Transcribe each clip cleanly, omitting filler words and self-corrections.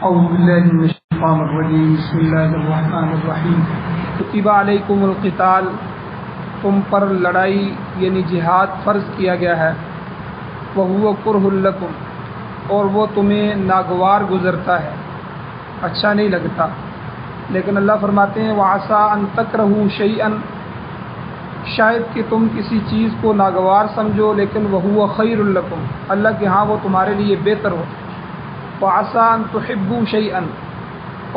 اعوذ باللہ من الشیطان الرجیم بسم اللہ الرحمن الرحیم کتب علیکم القتال، تم پر لڑائی یعنی جہاد فرض کیا گیا ہے، وہو کرہ لکم، اور وہ تمہیں ناگوار گزرتا ہے، اچھا نہیں لگتا، لیکن اللہ فرماتے ہیں وعسیٰ ان تکرہوا شیئا، شاید کہ تم کسی چیز کو ناگوار سمجھو لیکن وہو خیر لکم، اللہ کے ہاں وہ تمہارے لیے بہتر ہو، وعسیٰ ان تحبوا شیئا،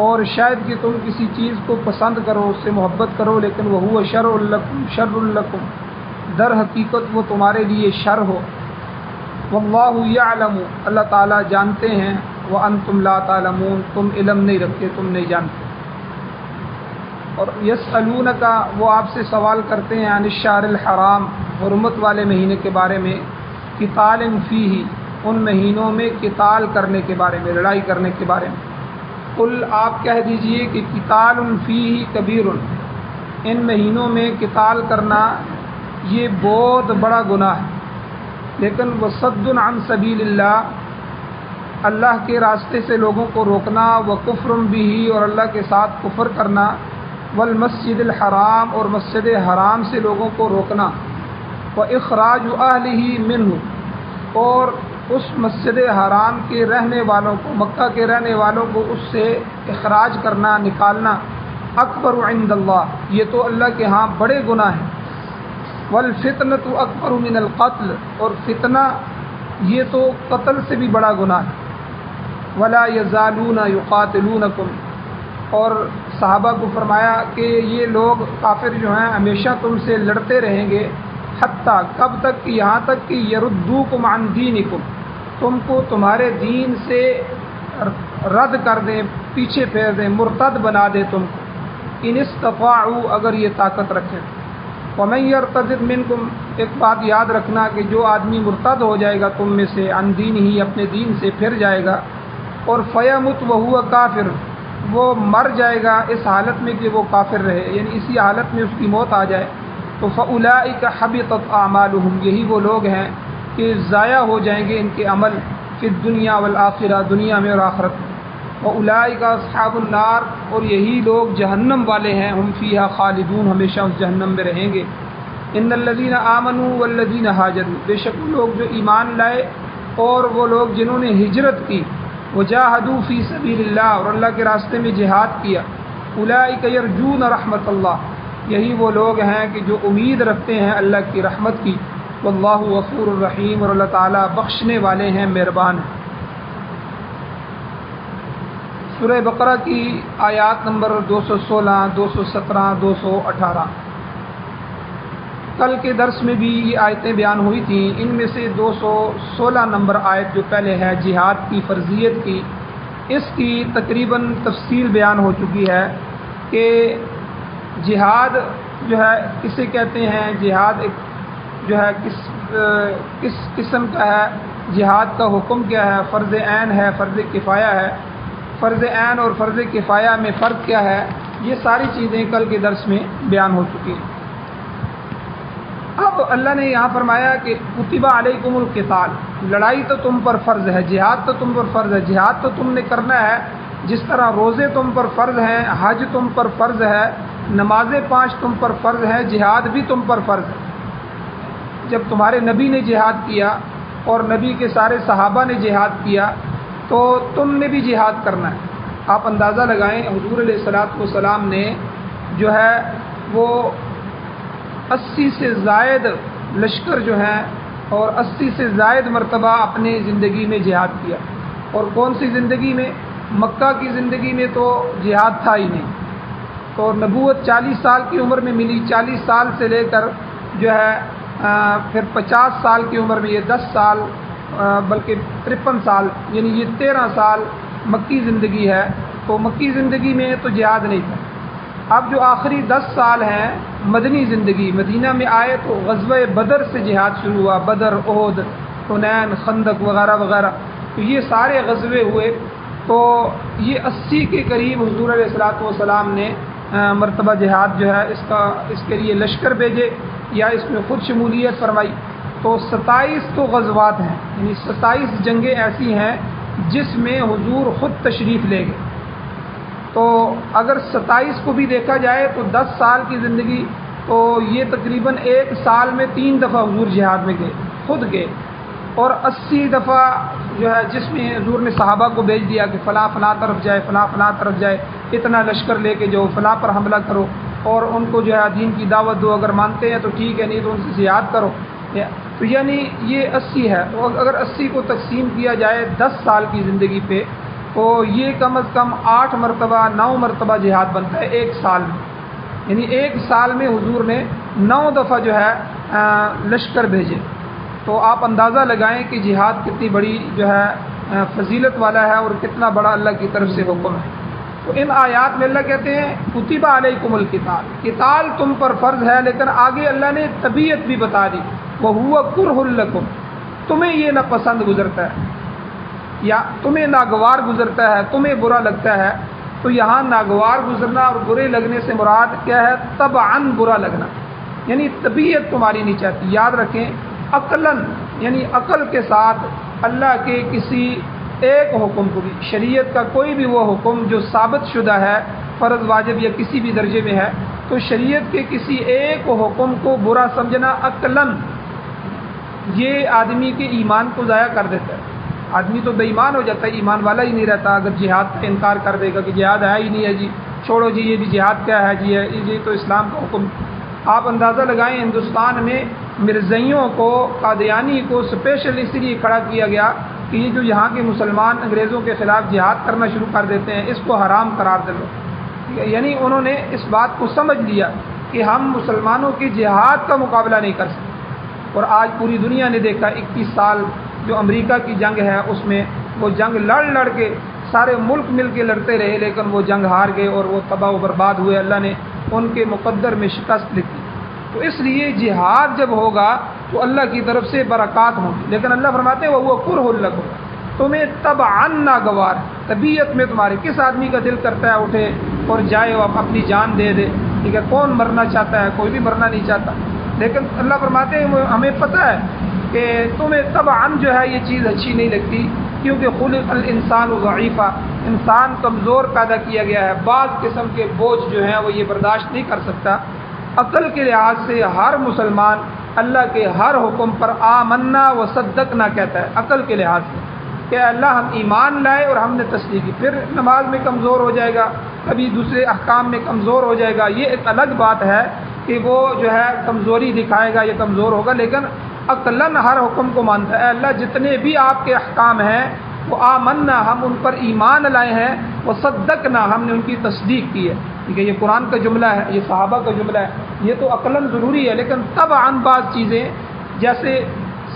اور شاید کہ تم کسی چیز کو پسند کرو، اس سے محبت کرو، لیکن وہو شر لکم، در حقیقت وہ تمہارے لیے شر ہو، واللہ یعلم، اللہ تعالیٰ جانتے ہیں، وانتم لا تعلمون، تم علم نہیں رکھتے، تم نہیں جانتے۔ اور یسألونک، وہ آپ سے سوال کرتے ہیں، عن الشہر الحرام، حرمت والے مہینے کے بارے میں، قتال فیہ، ان مہینوں میں قتال کرنے کے بارے میں، لڑائی کرنے کے بارے میں، قل آپ کہہ دیجئے کہ قتال فیہ کبیر، ان مہینوں میں قتال کرنا یہ بہت بڑا گناہ ہے، لیکن وصد عن سبیل اللہ، اللہ کے راستے سے لوگوں کو روکنا، وکفر بہ، اور اللہ کے ساتھ کفر کرنا، والمسجد الحرام، اور مسجد حرام سے لوگوں کو روکنا، واخراج اہلہ منہ، اور اس مسجد حرام کے رہنے والوں کو، مکہ کے رہنے والوں کو اس سے اخراج کرنا، نکالنا، اکبر عند اللہ، یہ تو اللہ کے ہاں بڑے گناہ ہیں، والفتنۃ اکبر من القتل، اور فتنہ یہ تو قتل سے بھی بڑا گناہ ہے، ولا یزالون یقاتلونکم، اور صحابہ کو فرمایا کہ یہ لوگ کافر جو ہیں ہمیشہ تم سے لڑتے رہیں گے، حتیٰ کب تک کہ یہاں تک کہ یردوکم عن دینکم، تم کو تمہارے دین سے رد کر دیں، پیچھے پھیر دیں، مرتد بنا دیں تم کو، ان استطاعوا، اگر یہ طاقت رکھیں، ومن یرتد منکم، ایک بات یاد رکھنا کہ جو آدمی مرتد ہو جائے گا تم میں سے، عن دین ہی، اپنے دین سے پھر جائے گا، اور فیمت وہو کافر، وہ مر جائے گا اس حالت میں کہ وہ کافر رہے، یعنی اسی حالت میں اس کی موت آ جائے، تو فاولئک حبطت اعمالہم، یہی وہ لوگ ہیں کہ ضائع ہو جائیں گے ان کے عمل، فی الدنیا والآخرہ، دنیا میں اور آخرت میں، واولئک اصحاب النار، اور یہی لوگ جہنم والے ہیں، ہم فیہا خالدون، ہمیشہ اس جہنم میں رہیں گے۔ ان الذین آمنوا والذین ہاجروا، بے شک وہ لوگ جو ایمان لائے اور وہ لوگ جنہوں نے ہجرت کی، وجاہدوا فی سبیل اللہ، اور اللہ کے راستے میں جہاد کیا، اولئک یرجون رحمت اللہ، یہی وہ لوگ ہیں کہ جو امید رکھتے ہیں اللہ کی رحمت کی، واللہ غفور الرحیم، اور اللہ تعالیٰ بخشنے والے ہیں، مہربان ہیں۔ سورہ بقرہ کی آیات نمبر 216، 217، 218، کل کے درس میں بھی یہ آیتیں بیان ہوئی تھیں، ان میں سے 216 نمبر آیت جو پہلے ہے جہاد کی فرضیت کی، اس کی تقریباً تفصیل بیان ہو چکی ہے کہ جہاد جو ہے کسے کہتے ہیں، جہاد ایک جو ہے کس قسم کا ہے، جہاد کا حکم کیا ہے، فرض عین ہے، فرض کفایہ ہے، فرض عین اور فرض کفایہ میں فرق کیا ہے، یہ ساری چیزیں کل کے درس میں بیان ہو چکی ہیں۔ اب اللہ نے یہاں فرمایا کہ کتب علیکم القتال، لڑائی تو تم پر فرض ہے، جہاد تو تم پر فرض ہے، جہاد تو تم نے کرنا ہے، جس طرح روزے تم پر فرض ہیں، حج تم پر فرض ہے، نمازیں 5 تم پر فرض ہے، جہاد بھی تم پر فرض ہے۔ جب تمہارے نبی نے جہاد کیا اور نبی کے سارے صحابہ نے جہاد کیا تو تم نے بھی جہاد کرنا ہے۔ آپ اندازہ لگائیں، حضور علیہ الصلوۃ والسلام نے جو ہے وہ 80 سے زائد لشکر جو ہیں اور 80 سے زائد مرتبہ اپنی زندگی میں جہاد کیا، اور کون سی زندگی میں؟ مکہ کی زندگی میں تو جہاد تھا ہی نہیں، تو نبوت 40 سال کی عمر میں ملی، 40 سال سے لے کر جو ہے پھر 50 سال کی عمر میں، یہ 10 سال بلکہ 53 سال، یعنی یہ 13 سال مکی زندگی ہے، تو مکی زندگی میں تو جہاد نہیں تھا۔ اب جو آخری 10 سال ہیں مدنی زندگی، مدینہ میں آئے تو غزوہ بدر سے جہاد شروع ہوا، بدر، احد، حنین، خندق وغیرہ وغیرہ، تو یہ سارے غزوے ہوئے، تو یہ 80 کے قریب حضور علیہ الصلوۃ والسلام نے مرتبہ جہاد جو ہے اس کے لیے لشکر بھیجے یا اس میں خود شمولیت فرمائی، تو 27 تو غزوات ہیں، یعنی 27 جنگیں ایسی ہیں جس میں حضور خود تشریف لے گئے۔ تو اگر 27 کو بھی دیکھا جائے تو 10 سال کی زندگی، تو یہ تقریباً 1 سال میں 3 دفعہ حضور جہاد میں گئے، خود گئے، اور 80 دفعہ جو ہے جس میں حضور نے صحابہ کو بھیج دیا کہ فلاں فلاں طرف جائے، فلاں فلاں طرف جائے، اتنا لشکر لے کے جو فلاں پر حملہ کرو اور ان کو جو ہے دین کی دعوت دو، اگر مانتے ہیں تو ٹھیک ہے، نہیں تو ان سے جہاد کرو۔ تو یعنی یہ 80 ہے، اور اگر 80 کو تقسیم کیا جائے 10 سال کی زندگی پہ تو یہ کم از کم 8 مرتبہ 9 مرتبہ جہاد بنتا ہے 1 سال میں، یعنی 1 سال میں حضور نے 9 دفعہ جو ہے لشکر بھیجے۔ تو آپ اندازہ لگائیں کہ جہاد کتنی بڑی جو ہے فضیلت والا ہے اور کتنا بڑا اللہ کی طرف سے حکم ہے۔ تو ان آیات میں اللہ کہتے ہیں کتب علیکم القتال، قتال تم پر فرض ہے، لیکن آگے اللہ نے طبیعت بھی بتا دی، وہو کرہ لکم، تمہیں یہ ناپسند گزرتا ہے یا تمہیں ناگوار گزرتا ہے، تمہیں برا لگتا ہے۔ تو یہاں ناگوار گزرنا اور برے لگنے سے مراد کیا ہے؟ طبعاً برا لگنا، یعنی طبیعت تمہاری نہیں چاہتی۔ یاد رکھیں عقلاً یعنی عقل کے ساتھ اللہ کے کسی ایک حکم کو بھی، شریعت کا کوئی بھی وہ حکم جو ثابت شدہ ہے فرض واجب یا کسی بھی درجے میں ہے، تو شریعت کے کسی ایک حکم کو برا سمجھنا عقلاً یہ آدمی کے ایمان کو ضائع کر دیتا ہے۔ آدمی تو بے ایمان ہو جاتا ہے، ایمان والا ہی نہیں رہتا اگر جہاد کا انکار کر دے گا کہ جہاد ہے ہی نہیں ہے، جی چھوڑو جی، یہ بھی جہاد کیا ہے جی، یہ تو اسلام کا حکم۔ آپ اندازہ لگائیں ہندوستان میں مرزائیوں کو، قادیانی کو اسپیشل اس لیے کھڑا کیا گیا کہ یہ جو یہاں کے مسلمان انگریزوں کے خلاف جہاد کرنا شروع کر دیتے ہیں اس کو حرام قرار دے دو۔ یعنی انہوں نے اس بات کو سمجھ لیا کہ ہم مسلمانوں کی جہاد کا مقابلہ نہیں کر سکتے، اور آج پوری دنیا نے دیکھا 21 سال جو امریکہ کی جنگ ہے اس میں وہ جنگ لڑ کے سارے ملک مل کے لڑتے رہے، لیکن وہ جنگ ہار گئے اور وہ تباہ و برباد ہوئے، اللہ نے ان کے مقدر میں شکست لکھی۔ تو اس لیے جہاد جب ہوگا تو اللہ کی طرف سے برکات ہوں گی، لیکن اللہ فرماتے ہیں وہ کرہ لکم، تمہیں طبعاً ناگوار، طبیعت میں تمہارے کس آدمی کا دل کرتا ہے اٹھے اور جائے اور اپنی جان دے دے؟ ٹھیک ہے، کون مرنا چاہتا ہے؟ کوئی بھی مرنا نہیں چاہتا، لیکن اللہ فرماتے ہیں ہمیں پتہ ہے کہ تمہیں طبعاً جو ہے یہ چیز اچھی نہیں لگتی، کیونکہ خلق الانسان ضعیفا، انسان کمزور پیدا کیا گیا ہے، بعض قسم کے بوجھ جو ہیں وہ یہ برداشت نہیں کر سکتا۔ عقل کے لحاظ سے ہر مسلمان اللہ کے ہر حکم پر آمنا و صدقنا کہتا ہے، عقل کے لحاظ سے کہ اللہ ہم ایمان لائے اور ہم نے تصدیق کی، پھر نماز میں کمزور ہو جائے گا، کبھی دوسرے احکام میں کمزور ہو جائے گا، یہ ایک الگ بات ہے کہ وہ جو ہے کمزوری دکھائے گا یا کمزور ہوگا، لیکن عقلاً ہر حکم کو مانتا ہے۔ اللہ جتنے بھی آپ کے احکام ہیں وہ آمنا، ہم ان پر ایمان لائے ہیں، وہ صدقنا، ہم نے ان کی تصدیق کی ہے۔ ٹھیک ہے، یہ قرآن کا جملہ ہے، یہ صحابہ کا جملہ ہے، یہ تو عقلاً ضروری ہے، لیکن طبعاً بعض چیزیں جیسے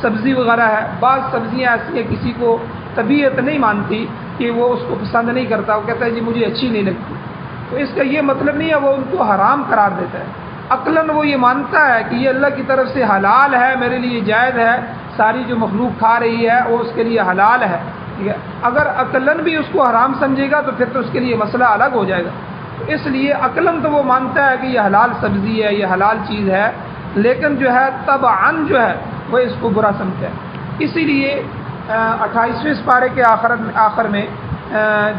سبزی وغیرہ ہے، بعض سبزیاں ایسی ہیں کسی کو طبیعت نہیں مانتی کہ وہ اس کو پسند نہیں کرتا، وہ کہتا ہے جی مجھے اچھی نہیں لگتی، تو اس کا یہ مطلب نہیں ہے وہ ان کو حرام قرار دیتا ہے۔ عقلاً وہ یہ مانتا ہے کہ یہ اللہ کی طرف سے حلال ہے، میرے لیے جائز ہے، ساری جو مخلوق کھا رہی ہے وہ اس کے لیے حلال ہے۔ ٹھیک ہے، اگر عقلاً بھی اس کو حرام سمجھے گا تو پھر تو اس کے لیے مسئلہ الگ ہو جائے گا۔ تو اس لیے عقلاً تو وہ مانتا ہے کہ یہ حلال سبزی ہے، یہ حلال چیز ہے، لیکن جو ہے طبعاً جو ہے وہ اس کو برا سمجھتا ہے۔ اسی لیے 28ویں سپارے کے آخر میں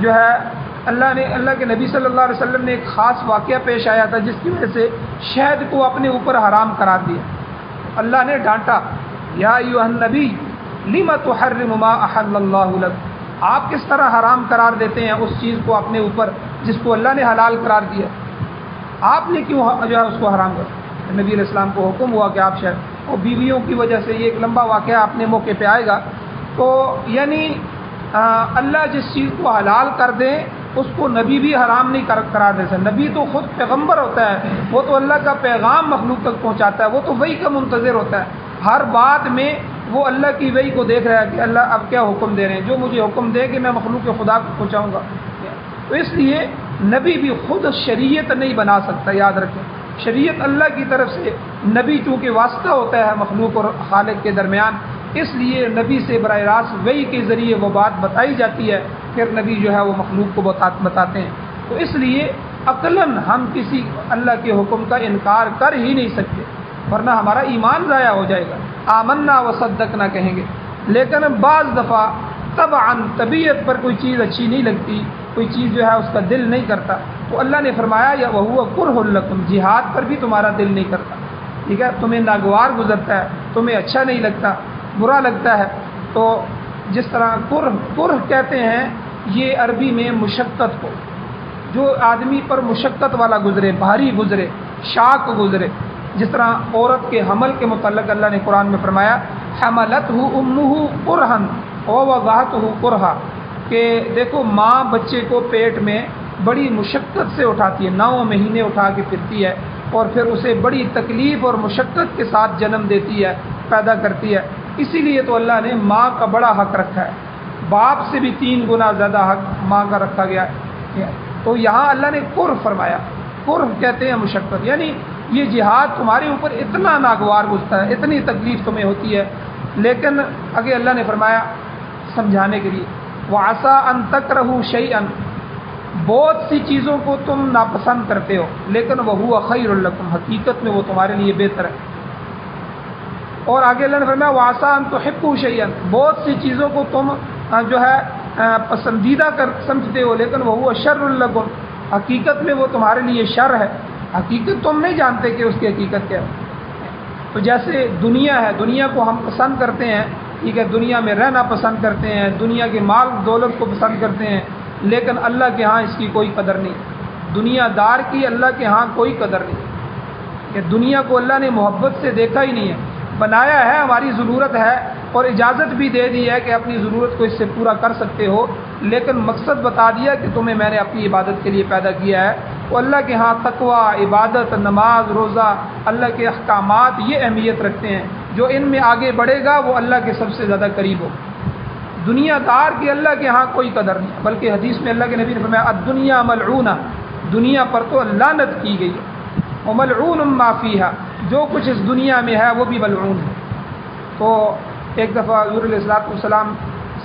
جو ہے اللہ کے نبی صلی اللہ علیہ وسلم نے ایک خاص واقعہ پیش آیا تھا جس کی وجہ سے شہد کو اپنے اوپر حرام قرار دیا۔ اللہ نے ڈانٹا، یا ایھا النبی لم تحرم ما احل اللہ لک، آپ کس طرح حرام قرار دیتے ہیں اس چیز کو اپنے اوپر جس کو اللہ نے حلال قرار دیا، آپ نے کیوں جو ہے اس کو حرام کر؟ نبی علیہ السلام کو حکم ہوا کہ آپ شہد، اور بیویوں کی وجہ سے یہ ایک لمبا واقعہ اپنے موقع پہ آئے گا۔ تو یعنی اللہ جس چیز کو حلال کر دے اس کو نبی بھی حرام نہیں قرار دے سکتا۔ نبی تو خود پیغمبر ہوتا ہے، وہ تو اللہ کا پیغام مخلوق تک پہنچاتا ہے، وہ تو وحی کا منتظر ہوتا ہے، ہر بات میں وہ اللہ کی وحی کو دیکھ رہا ہے کہ اللہ اب کیا حکم دے رہے ہیں، جو مجھے حکم دے کہ میں مخلوق کے خدا کو پہنچاؤں گا۔ تو اس لیے نبی بھی خود شریعت نہیں بنا سکتا، یاد رکھیں، شریعت اللہ کی طرف سے، نبی چونکہ واسطہ ہوتا ہے مخلوق اور خالق کے درمیان، اس لیے نبی سے براہ راست وحی کے ذریعے وہ بات بتائی جاتی ہے، پھر نبی جو ہے وہ مخلوق کو بتاتے ہیں۔ تو اس لیے عقلاً ہم کسی اللہ کے حکم کا انکار کر ہی نہیں سکتے، ورنہ ہمارا ایمان ضائع ہو جائے گا۔ آمنا و صدقنا کہیں گے، لیکن بعض دفعہ طبعا طبیعت پر کوئی چیز اچھی نہیں لگتی، کوئی چیز جو ہے اس کا دل نہیں کرتا، تو اللہ نے فرمایا یا وہو کرہ لکم، جہاد پر بھی تمہارا دل نہیں کرتا، ٹھیک ہے، تمہیں ناگوار گزرتا ہے، تمہیں اچھا نہیں لگتا، برا لگتا ہے۔ تو جس طرح کرہ کہتے ہیں یہ عربی میں مشقت کو، جو آدمی پر مشقت والا گزرے، بھاری گزرے، شاق گزرے، جس طرح عورت کے حمل کے متعلق اللہ نے قرآن میں فرمایا حملتہ امہ کرہا ووضعتہ کرہا، کہ دیکھو ماں بچے کو پیٹ میں بڑی مشقت سے اٹھاتی ہے، 9 مہینے اٹھا کے پھرتی ہے، اور پھر اسے بڑی تکلیف اور مشقت کے ساتھ جنم دیتی ہے، پیدا کرتی ہے۔ اسی لیے تو اللہ نے ماں کا بڑا حق رکھا ہے، باپ سے بھی 3 گنا زیادہ حق ماں کا رکھا گیا ہے۔ تو یہاں اللہ نے کرہ فرمایا، کرہ کہتے ہیں مشقت، یعنی یہ جہاد تمہارے اوپر اتنا ناگوار گزرتا ہے، اتنی تکلیف تمہیں ہوتی ہے، لیکن آگے اللہ نے فرمایا سمجھانے کے لیے وَعَسَىٰ أَن تَكْرَهُوا شَيْئًا، بہت سی چیزوں کو تم ناپسند کرتے ہو لیکن وَهُوَ خَيْرٌ لَكُمْ، حقیقت میں وہ تمہارے لیے بہتر ہے۔ اور آگے اللہ نے فرمایا وَعَسَىٰ أَن تُحِبُّوا شَيْئًا، بہت سی چیزوں کو تم جو ہے پسندیدہ سمجھتے ہو لیکن وَهُوَ شَرٌ لَكُمْ، حقیقت میں وہ تمہارے لیے شر ہے، حقیقت تم نہیں جانتے کہ اس کی حقیقت کیا ہے۔ تو جیسے دنیا ہے، دنیا کو ہم پسند کرتے ہیں، ٹھیک ہے، دنیا میں رہنا پسند کرتے ہیں، دنیا کے مال دولت کو پسند کرتے ہیں، لیکن اللہ کے ہاں اس کی کوئی قدر نہیں، دنیا دار کی اللہ کے ہاں کوئی قدر نہیں، کہ دنیا کو اللہ نے محبت سے دیکھا ہی نہیں ہے، بنایا ہے، ہماری ضرورت ہے اور اجازت بھی دے دی ہے کہ اپنی ضرورت کو اس سے پورا کر سکتے ہو، لیکن مقصد بتا دیا کہ تمہیں میں نے اپنی عبادت کے لیے پیدا کیا ہے۔ تو اللہ کے ہاں تقوی، عبادت، نماز، روزہ، اللہ کے احکامات یہ اہمیت رکھتے ہیں، جو ان میں آگے بڑھے گا وہ اللہ کے سب سے زیادہ قریب ہو۔ دنیا دار کی اللہ کے ہاں کوئی قدر نہیں، بلکہ حدیث میں اللہ کے نبی نے فرمایا الدنیا ملعونہ، دنیا پر تو لعنت کی گئی ہے، وملعون ما فیہا، جو کچھ اس دنیا میں ہے وہ بھی ملعون ہے۔ تو ایک دفعہ حضور علیہ السلام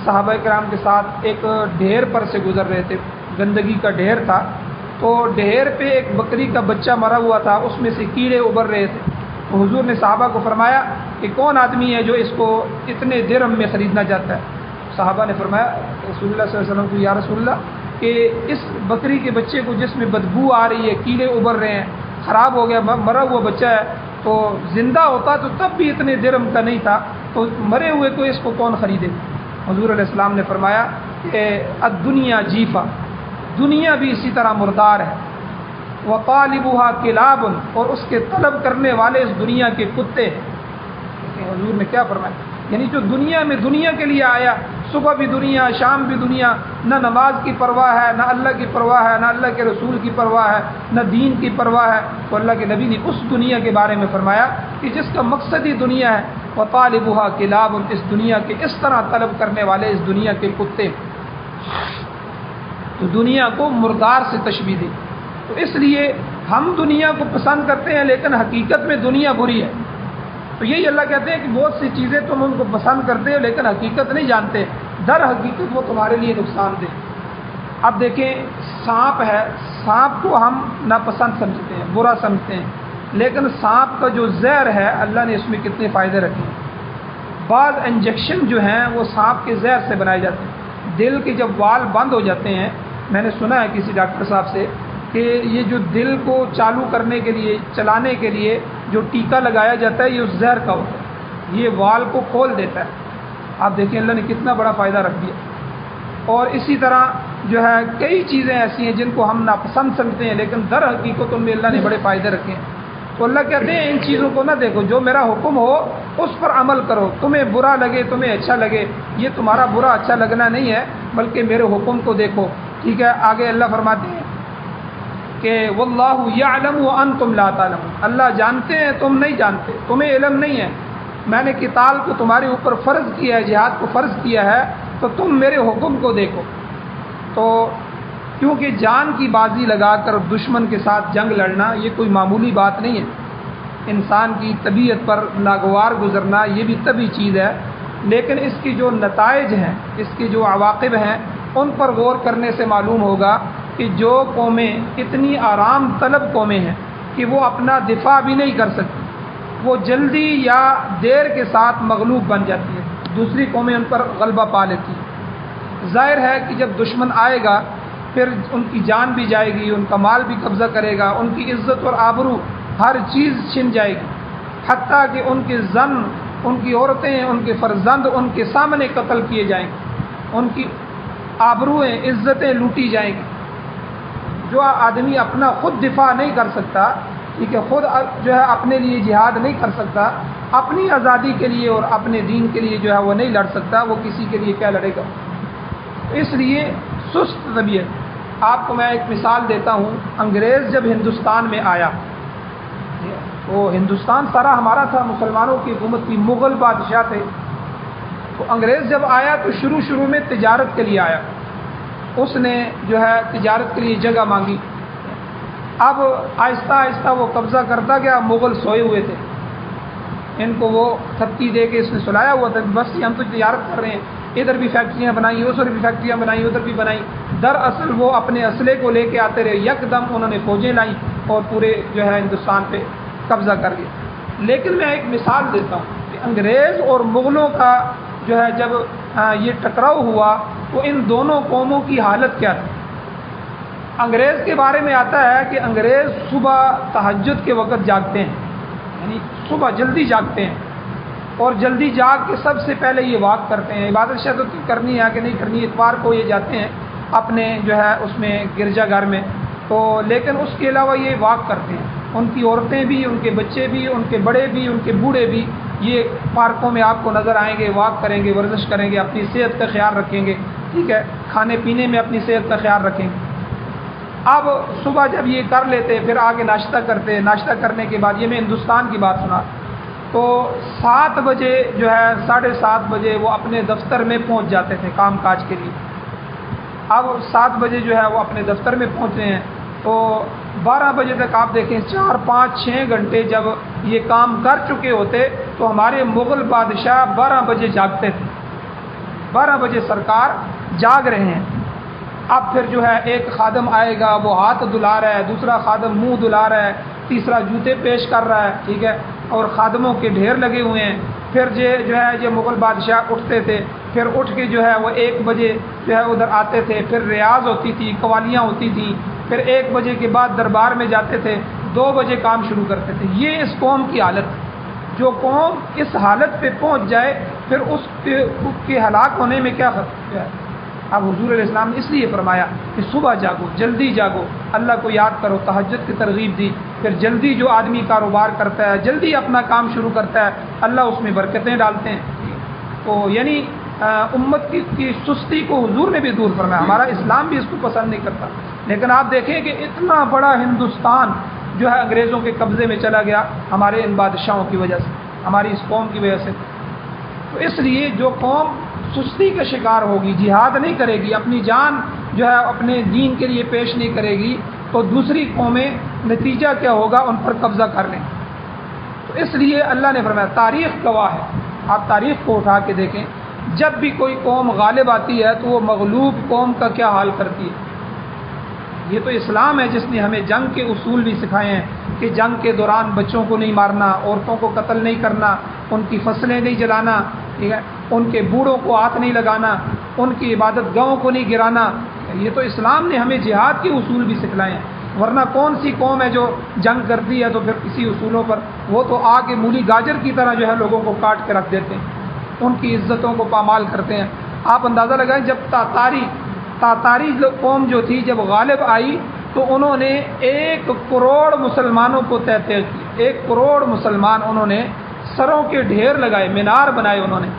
صحابہ کرام کے ساتھ ایک ڈھیر پر سے گزر رہے تھے، گندگی کا ڈھیر تھا، تو ڈھیر پہ ایک بکری کا بچہ مرا ہوا تھا، اس میں سے کیڑے ابھر رہے تھے، تو حضور نے صحابہ کو فرمایا کہ کون آدمی ہے جو اس کو اتنے درہم میں خریدنا چاہتا ہے؟ صحابہ نے فرمایا رسول اللہ صلی اللہ علیہ وسلم کو، یا رسول اللہ، کہ اس بکری کے بچے کو جس میں بدبو آ رہی ہے، کیڑے ابھر رہے ہیں، خراب ہو گیا، مرا ہوا بچہ ہے، تو زندہ ہوتا تو تب بھی اتنے درہم کا نہیں تھا، تو مرے ہوئے کو اس کو کون خریدے؟ حضور علیہ السلام نے فرمایا کہ الدنیا جیفا، دنیا بھی اسی طرح مردار ہے، وطالبها کلاب، اور اس کے طلب کرنے والے اس دنیا کے کتے ہیں۔ حضور نے کیا فرمایا؟ یعنی جو دنیا میں دنیا کے لیے آیا، صبح بھی دنیا، شام بھی دنیا، نہ نماز کی پرواہ ہے، نہ اللہ کی پرواہ ہے، نہ اللہ کے رسول کی پرواہ ہے، نہ دین کی پرواہ ہے، تو اللہ کے نبی نے اس دنیا کے بارے میں فرمایا کہ جس کا مقصد ہی دنیا ہے، وطالبها کلاب، اس دنیا کے اس طرح طلب کرنے والے اس دنیا کے کتے، تو دنیا کو مردار سے تشبیہ دی۔ تو اس لیے ہم دنیا کو پسند کرتے ہیں لیکن حقیقت میں دنیا بری ہے۔ تو یہی اللہ کہتے ہیں کہ بہت سی چیزیں تم ان کو پسند کرتے ہو لیکن حقیقت نہیں جانتے، در حقیقت وہ تمہارے لیے نقصان دہ۔ اب دیکھیں سانپ ہے، سانپ کو ہم ناپسند سمجھتے ہیں، برا سمجھتے ہیں، لیکن سانپ کا جو زہر ہے اللہ نے اس میں کتنے فائدے رکھے ہیں۔ بعض انجیکشن جو ہیں وہ سانپ کے زہر سے بنائے جاتے ہیں۔ دل کے جب وال بند ہو جاتے ہیں، میں نے سنا ہے کسی ڈاکٹر صاحب سے کہ یہ جو دل کو چالو کرنے کے لیے، چلانے کے لیے جو ٹیکا لگایا جاتا ہے یہ اس زہر کا ہوتا ہے، یہ وال کو کھول دیتا ہے۔ آپ دیکھیں اللہ نے کتنا بڑا فائدہ رکھ دیا۔ اور اسی طرح جو ہے کئی چیزیں ایسی ہیں جن کو ہم ناپسند سمجھتے ہیں لیکن در حقیقت ان میں اللہ نے بڑے فائدے رکھے ہیں۔ تو اللہ کہتے ہیں ان چیزوں کو نہ دیکھو، جو میرا حکم ہو اس پر عمل کرو، تمہیں برا لگے تمہیں اچھا لگے، یہ تمہارا برا اچھا لگنا نہیں ہے، بلکہ میرے حکم کو دیکھو، ٹھیک ہے۔ آگے اللہ فرماتے ہیں کہ واللہ یعلم وانتم لا تعلمون، اللہ جانتے ہیں تم نہیں جانتے، تمہیں علم نہیں ہے، میں نے قتال کو تمہارے اوپر فرض کیا ہے، جہاد کو فرض کیا ہے، تو تم میرے حکم کو دیکھو۔ تو کیونکہ جان کی بازی لگا کر دشمن کے ساتھ جنگ لڑنا یہ کوئی معمولی بات نہیں ہے، انسان کی طبیعت پر ناگوار گزرنا یہ بھی طبی چیز ہے، لیکن اس کی جو نتائج ہیں، اس کے جو عواقب ہیں، ان پر غور کرنے سے معلوم ہوگا کہ جو قومیں اتنی آرام طلب قومیں ہیں کہ وہ اپنا دفاع بھی نہیں کر سکتی، وہ جلدی یا دیر کے ساتھ مغلوب بن جاتی ہیں، دوسری قومیں ان پر غلبہ پا لیتی ہیں۔ ظاہر ہے کہ جب دشمن آئے گا پھر ان کی جان بھی جائے گی، ان کا مال بھی قبضہ کرے گا، ان کی عزت اور آبرو ہر چیز چھن جائے گی، حتیٰ کہ ان کے زن، ان کی عورتیں، ان کے فرزند ان کے سامنے قتل کیے جائیں گے، ان کی آبروئیں، عزتیں لوٹی جائیں گی۔ جو آدمی اپنا خود دفاع نہیں کر سکتا، ٹھیک ہے، خود جو ہے اپنے لیے جہاد نہیں کر سکتا، اپنی آزادی کے لیے اور اپنے دین کے لیے جو ہے وہ نہیں لڑ سکتا، وہ کسی کے لیے کیا لڑے گا؟ اس لیے سست طبیعت۔ آپ کو میں ایک مثال دیتا ہوں۔ انگریز جب ہندوستان میں آیا، وہ ہندوستان سارا ہمارا تھا، مسلمانوں کی حکومت کی، مغل بادشاہ تھے، تو انگریز جب آیا تو شروع میں تجارت کے لیے آیا، اس نے جو ہے تجارت کے لیے جگہ مانگی۔ اب آہستہ آہستہ وہ قبضہ کرتا گیا، مغل سوئے ہوئے تھے، ان کو وہ تھپکی دے کے اس نے سلایا ہوا تھا، بس ہم تو تجارت کر رہے ہیں، ادھر بھی فیکٹریاں بنائی، ادھر بھی فیکٹریاں بنائی، ادھر بھی بنائی۔ دراصل وہ اپنے اسلحے کو لے کے آتے رہے، یکدم انہوں نے فوجیں لائیں اور پورے جو ہے ہندوستان پہ قبضہ کر لیا۔ لیکن میں ایک مثال دیتا ہوں کہ انگریز اور مغلوں کا جو ہے جب یہ ٹکراؤ ہوا تو ان دونوں قوموں کی حالت کیا تھی؟ انگریز کے بارے میں آتا ہے کہ انگریز صبح تہجد کے وقت جاگتے ہیں، یعنی صبح جلدی جاگتے ہیں، اور جلدی جاگ کے سب سے پہلے یہ واک کرتے ہیں، عبادت شہادت کرنی ہے کہ نہیں کرنی، اتوار کو یہ جاتے ہیں اپنے جو ہے اس میں گرجا گھر میں، تو لیکن اس کے علاوہ یہ واک کرتے ہیں، ان کی عورتیں بھی، ان کے بچے بھی، ان کے بڑے بھی، ان کے بوڑھے بھی، یہ پارکوں میں آپ کو نظر آئیں گے، واک کریں گے، ورزش کریں گے، اپنی صحت کا خیال رکھیں گے، ٹھیک ہے، کھانے پینے میں اپنی صحت کا خیال رکھیں گے۔ اب صبح جب یہ کر لیتے پھر آگے ناشتہ کرتے، ناشتہ کرنے کے بعد، یہ میں ہندوستان کی بات سنا، تو 7 بجے جو ہے 7:30 بجے وہ اپنے دفتر میں پہنچ جاتے تھے کام کاج کے لیے۔ اب 7 بجے جو ہے وہ اپنے دفتر میں پہنچے ہیں تو 12 بجے تک آپ دیکھیں 4 5 6 گھنٹے جب یہ کام کر چکے ہوتے تو ہمارے مغل بادشاہ 12 بجے جاگتے تھے، 12 بجے سرکار جاگ رہے ہیں۔ اب پھر جو ہے ایک خادم آئے گا، وہ ہاتھ دھلا رہا ہے، دوسرا خادم منہ دھلا رہا ہے، تیسرا جوتے پیش کر رہا ہے، ٹھیک ہے، اور خادموں کے ڈھیر لگے ہوئے ہیں۔ پھر جو ہے یہ مغل بادشاہ اٹھتے تھے، پھر اٹھ کے جو ہے وہ 1 بجے جو ہے ادھر آتے تھے، پھر ریاض ہوتی تھی، قوالیاں ہوتی تھیں، پھر 1 بجے کے بعد دربار میں جاتے تھے، 2 بجے کام شروع کرتے تھے۔ یہ اس قوم کی حالت، جو قوم اس حالت پہ پہنچ جائے پھر اس کے ہلاک ہونے میں کیا خطرہ ہے؟ اب حضور علیہ السلام نے اس لیے فرمایا کہ صبح جاگو، جلدی جاگو، اللہ کو یاد کرو، تہجد کی ترغیب دی۔ پھر جلدی جو آدمی کاروبار کرتا ہے، جلدی اپنا کام شروع کرتا ہے، اللہ اس میں برکتیں ڈالتے ہیں۔ تو یعنی امت کی سستی کو حضور نے بھی دور فرمایا، ہمارا اسلام بھی اس کو پسند نہیں کرتا۔ لیکن آپ دیکھیں کہ اتنا بڑا ہندوستان جو ہے انگریزوں کے قبضے میں چلا گیا ہمارے ان بادشاہوں کی وجہ سے، ہماری اس قوم کی وجہ سے۔ تو اس لیے جو قوم سستی کا شکار ہوگی، جہاد نہیں کرے گی، اپنی جان جو ہے اپنے دین کے لیے پیش نہیں کرے گی، تو دوسری قومیں نتیجہ کیا ہوگا؟ ان پر قبضہ کر لیں۔ تو اس لیے اللہ نے فرمایا، تاریخ گواہ ہے، آپ تاریخ کو اٹھا کے دیکھیں، جب بھی کوئی قوم غالب آتی ہے تو وہ مغلوب قوم کا کیا حال کرتی ہے۔ یہ تو اسلام ہے جس نے ہمیں جنگ کے اصول بھی سکھائے ہیں کہ جنگ کے دوران بچوں کو نہیں مارنا، عورتوں کو قتل نہیں کرنا، ان کی فصلیں نہیں جلانا، ٹھیک ہے، ان کے بوڑھوں کو ہاتھ نہیں لگانا، ان کی عبادت گاہوں کو نہیں گرانا۔ یہ تو اسلام نے ہمیں جہاد کے اصول بھی سکھلائے ہیں، ورنہ کون سی قوم ہے جو جنگ کرتی ہے تو پھر کسی اصولوں پر، وہ تو آ کے مولی گاجر کی طرح جو ہے لوگوں کو کاٹ کے رکھ دیتے ہیں، ان کی عزتوں کو پامال کرتے ہیں۔ آپ اندازہ لگائیں، جب تاتاری قوم جو تھی جب غالب آئی تو انہوں نے 1 کروڑ مسلمانوں کو تحقیر کی، 1 کروڑ مسلمان انہوں نے سروں کے ڈھیر لگائے، مینار بنائے انہوں نے۔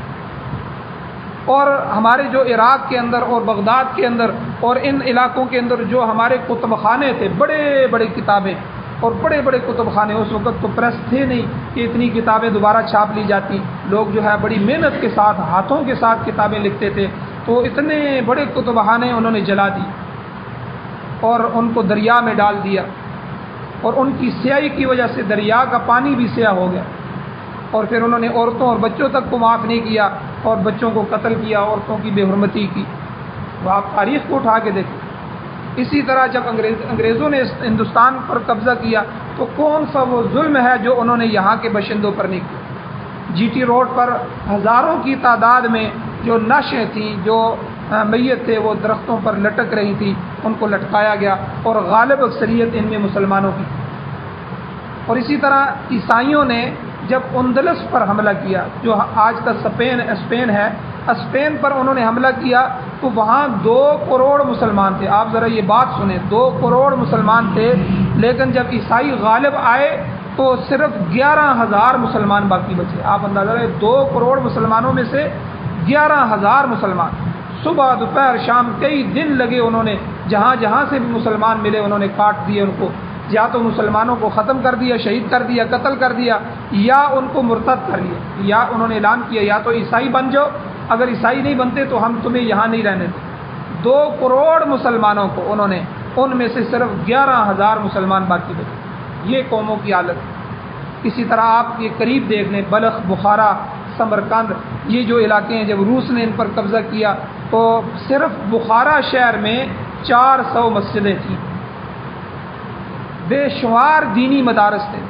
اور ہمارے جو عراق کے اندر اور بغداد کے اندر اور ان علاقوں کے اندر جو ہمارے کتب خانے تھے، بڑے بڑے کتابیں اور بڑے بڑے کتب خانے، اس وقت تو پریس تھے نہیں کہ اتنی کتابیں دوبارہ چھاپ لی جاتی، لوگ جو ہے بڑی محنت کے ساتھ ہاتھوں کے ساتھ کتابیں لکھتے تھے، تو اتنے بڑے کتب خانے انہوں نے جلا دی اور ان کو دریا میں ڈال دیا، اور ان کی سیاہی کی وجہ سے دریا کا پانی بھی سیاہ ہو گیا، اور پھر انہوں نے عورتوں اور بچوں تک کو معاف نہیں کیا اور بچوں کو قتل کیا، عورتوں کی بے حرمتی کی۔ وہ آپ تاریخ کو اٹھا کے دیکھیں۔ اسی طرح جب انگریزوں نے ہندوستان پر قبضہ کیا تو کون سا وہ ظلم ہے جو انہوں نے یہاں کے باشندوں پر نہیں کیا؟ جی ٹی روڈ پر ہزاروں کی تعداد میں جو نعشیں تھیں، جو میت تھے وہ درختوں پر لٹک رہی تھی، ان کو لٹکایا گیا، اور غالب اکثریت ان میں مسلمانوں کی۔ اور اسی طرح عیسائیوں نے جب اندلس پر حملہ کیا، جو آج کا اسپین ہے، اسپین پر انہوں نے حملہ کیا تو وہاں 2 کروڑ مسلمان تھے۔ آپ ذرا یہ بات سنیں، 2 کروڑ مسلمان تھے، لیکن جب عیسائی غالب آئے تو صرف 11,000 مسلمان باقی بچے۔ آپ اندازہ کریں، 2 کروڑ مسلمانوں میں سے 11,000 مسلمان، صبح دوپہر شام کئی دن لگے، انہوں نے جہاں جہاں سے بھی مسلمان ملے انہوں نے کاٹ دیے ان کو، یا تو مسلمانوں کو ختم کر دیا، شہید کر دیا، قتل کر دیا، یا ان کو مرتد کر لیا، یا انہوں نے اعلان کیا یا تو عیسائی بن جاؤ، اگر عیسائی نہیں بنتے تو ہم تمہیں یہاں نہیں رہنے دیں۔ 2 کروڑ مسلمانوں کو انہوں نے، ان میں سے صرف 11,000 مسلمان باقی بچے۔ یہ قوموں کی حالت۔ اسی طرح آپ یہ قریب دیکھ لیں، بلخ، بخارا، سمرقند، یہ جو علاقے ہیں، جب روس نے ان پر قبضہ کیا تو صرف بخارا شہر میں 400 مسجدیں تھیں، بے شمار دینی مدارس تھے،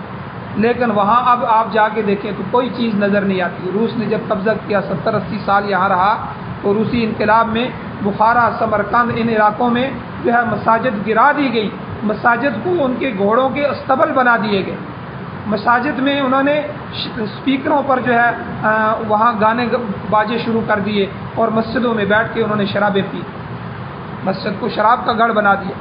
لیکن وہاں اب آپ جا کے دیکھیں تو کوئی چیز نظر نہیں آتی۔ روس نے جب قبضہ کیا 70-80 سال یہاں رہا تو روسی انقلاب میں بخارا، سمرقند، ان علاقوں میں جو ہے مساجد گرا دی گئی، مساجد کو ان کے گھوڑوں کے استبل بنا دیے گئے، مساجد میں انہوں نے اسپیکروں پر جو ہے وہاں گانے باجے شروع کر دیے، اور مسجدوں میں بیٹھ کے انہوں نے شرابیں پی، مسجد کو شراب کا گڑھ بنا دیا۔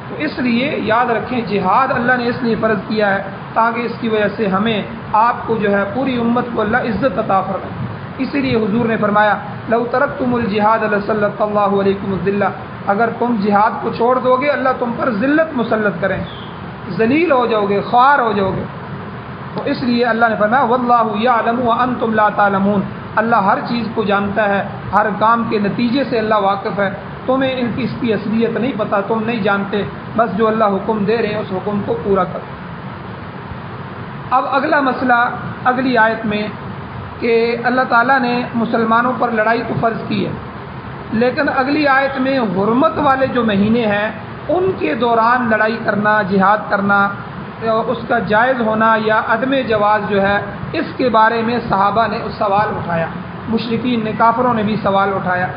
تو اس لیے یاد رکھیں، جہاد اللہ نے اس لیے فرض کیا ہے تاکہ اس کی وجہ سے ہمیں، آپ کو جو ہے پوری امت کو اللہ عزت عطا فرمائے۔ اسی لیے حضور نے فرمایا لو ترکتم الجہاد لسلط اللہ علیکم الذلہ، اگر تم جہاد کو چھوڑ دو گے اللہ تم پر ذلت مسلط کریں، ذلیل ہو جاؤ گے، خوار ہو جاؤ گے۔ تو اس لیے اللہ نے فرمایا واللہ یعلم وانتم لا تعلمون، اللہ ہر چیز کو جانتا ہے، ہر کام کے نتیجے سے اللہ واقف ہے، تمہیں ان کی اس کی اصلیت نہیں پتہ، تم نہیں جانتے، بس جو اللہ حکم دے رہے ہیں اس حکم کو پورا کرو۔ اب اگلا مسئلہ اگلی آیت میں کہ اللہ تعالیٰ نے مسلمانوں پر لڑائی تو فرض کی ہے، لیکن اگلی آیت میں حرمت والے جو مہینے ہیں ان کے دوران لڑائی کرنا، جہاد کرنا، اس کا جائز ہونا یا عدم جواز جو ہے، اس کے بارے میں صحابہ نے اس سوال اٹھایا، مشرکین نے، کافروں نے بھی سوال اٹھایا۔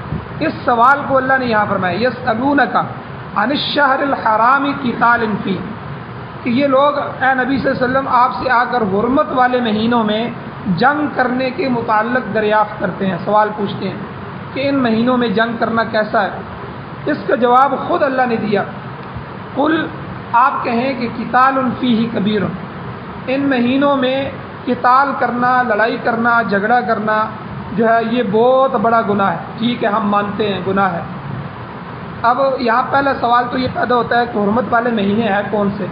اس سوال کو اللہ نے یہاں فرمایا یسألونک عن الشہر الحرام قتال فیہ، کہ یہ لوگ اے نبی صلی اللہ علیہ وسلم آپ سے آ کر حرمت والے مہینوں میں جنگ کرنے کے متعلق دریافت کرتے ہیں، سوال پوچھتے ہیں کہ ان مہینوں میں جنگ کرنا کیسا ہے۔ اس کا جواب خود اللہ نے دیا، قل، آپ کہیں کہ قتال فیہ کبیر، ان مہینوں میں قتال کرنا، لڑائی کرنا، جھگڑا کرنا جو ہے یہ بہت بڑا گناہ ہے۔ ٹھیک ہے، ہم مانتے ہیں گناہ ہے۔ اب یہاں پہلا سوال تو یہ پیدا ہوتا ہے کہ حرمت والے مہینے ہیں کون سے؟